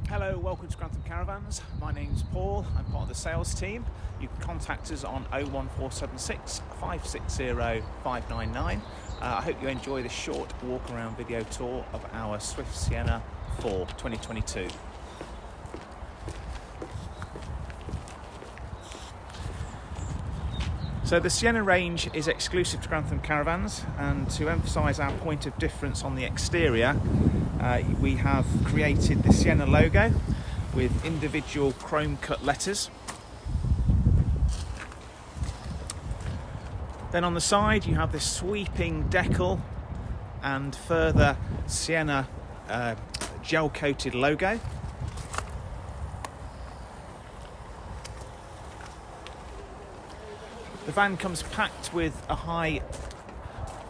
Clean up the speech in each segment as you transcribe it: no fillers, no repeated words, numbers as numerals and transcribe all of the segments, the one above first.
Hello, welcome to Grantham Caravans. My name's Paul, I'm part of the sales team. You can contact us on 01476 560 599. I hope you enjoy this short walk around video tour of our Swift Siena 4 2022. So the Siena range is exclusive to Grantham Caravans, and to emphasise our point of difference on the exterior, we have created the Siena logo with individual chrome cut letters. Then on the side you have this sweeping decal and further Siena gel coated logo. The van comes packed with a high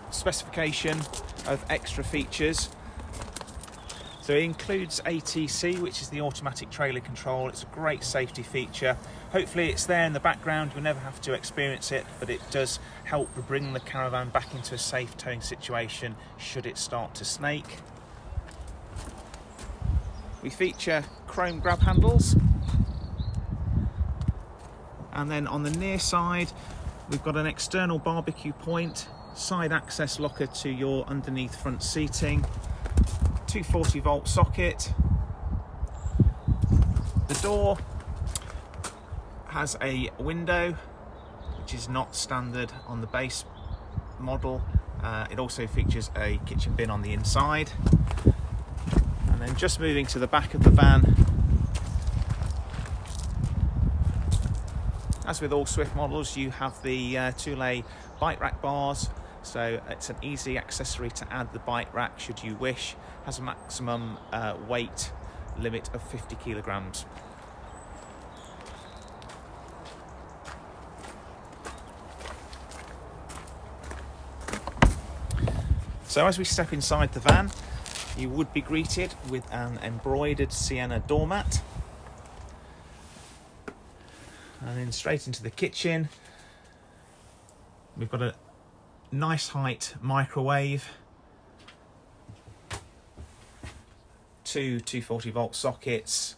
specification of extra features. So it includes ATC, which is the automatic trailer control. It's a great safety feature. Hopefully it's there in the background, you'll never have to experience it, but it does help bring the caravan back into a safe towing situation should it start to snake. We feature chrome grab handles. And then on the near side, we've got an external barbecue point, side access locker to your underneath front seating, 240 volt socket. The door has a window, which is not standard on the base model. It also features a kitchen bin on the inside. And then just moving to the back of the van, as with all Swift models, you have the two-lay bike rack bars, so it's an easy accessory to add the bike rack should you wish. Has a maximum weight limit of 50 kilograms. So as we step inside the van, you would be greeted with an embroidered Siena doormat. And then straight into the kitchen, we've got a nice height microwave, two 240 volt sockets.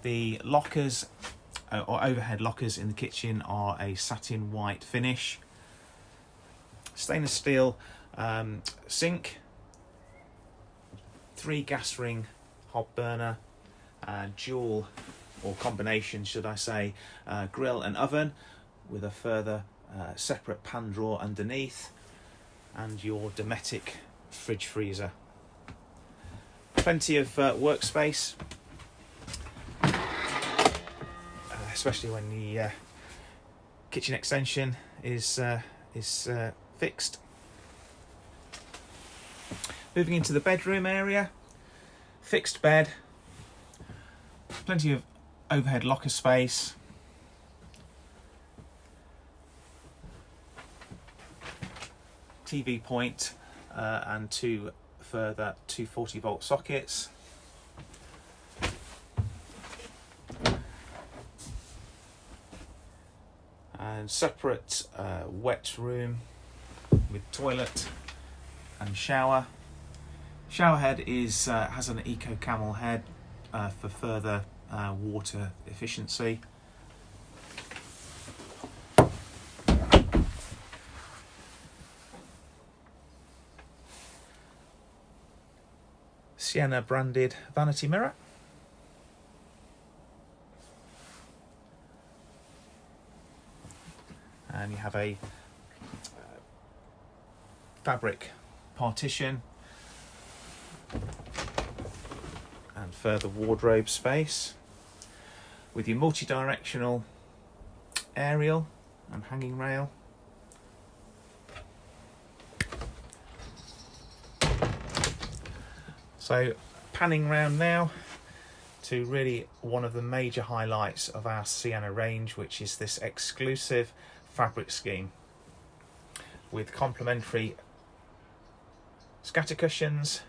The lockers or overhead lockers in the kitchen are a satin white finish. Stainless steel sink, 3 gas ring hob burner, dual or combination should I say, grill and oven with a further separate pan drawer underneath, and your Dometic fridge freezer. Plenty of workspace, especially when the kitchen extension is fixed. Moving into the bedroom area, fixed bed, plenty of overhead locker space, TV point, and 2 further 240 volt sockets. And separate wet room with toilet and shower. Shower head has an eco camel head for further water efficiency. Siena branded vanity mirror. And you have a fabric partition and further wardrobe space with your multi-directional aerial and hanging rail. So panning round now to really one of the major highlights of our Siena range, which is this exclusive fabric scheme with complementary scatter cushions,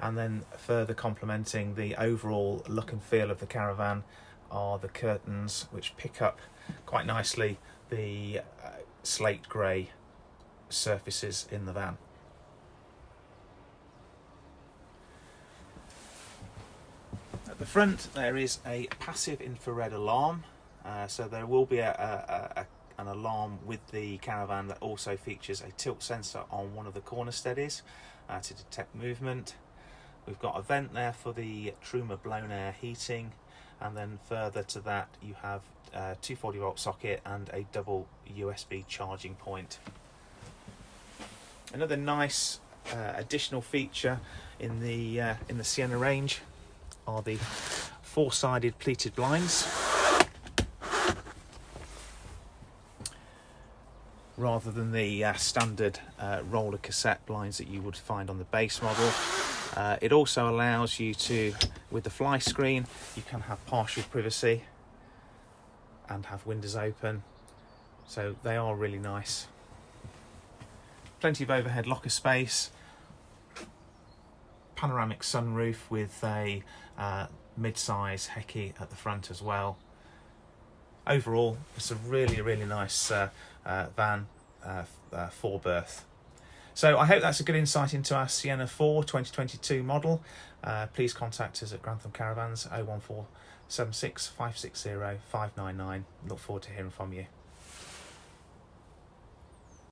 and then further complementing the overall look and feel of the caravan are the curtains, which pick up quite nicely the slate grey surfaces in the van. At the front there is a passive infrared alarm, so there will be an alarm with the Caravan that also features a tilt sensor on one of the corner steadies to detect movement. We've got a vent there for the Truma blown air heating, and then further to that you have a 240 volt socket and a double USB charging point. Another nice additional feature in the Siena range are the four-sided pleated blinds, rather than the standard roller cassette blinds that you would find on the base model. It also allows you to, with the fly screen, you can have partial privacy and have windows open, so they are really nice. Plenty of overhead locker space, panoramic sunroof with a mid-size Hecky at the front as well. Overall, it's a really nice van, 4-berth. So I hope that's a good insight into our Siena 4 2022 model. Please contact us at Grantham Caravans 01476 560 599. Look forward to hearing from you.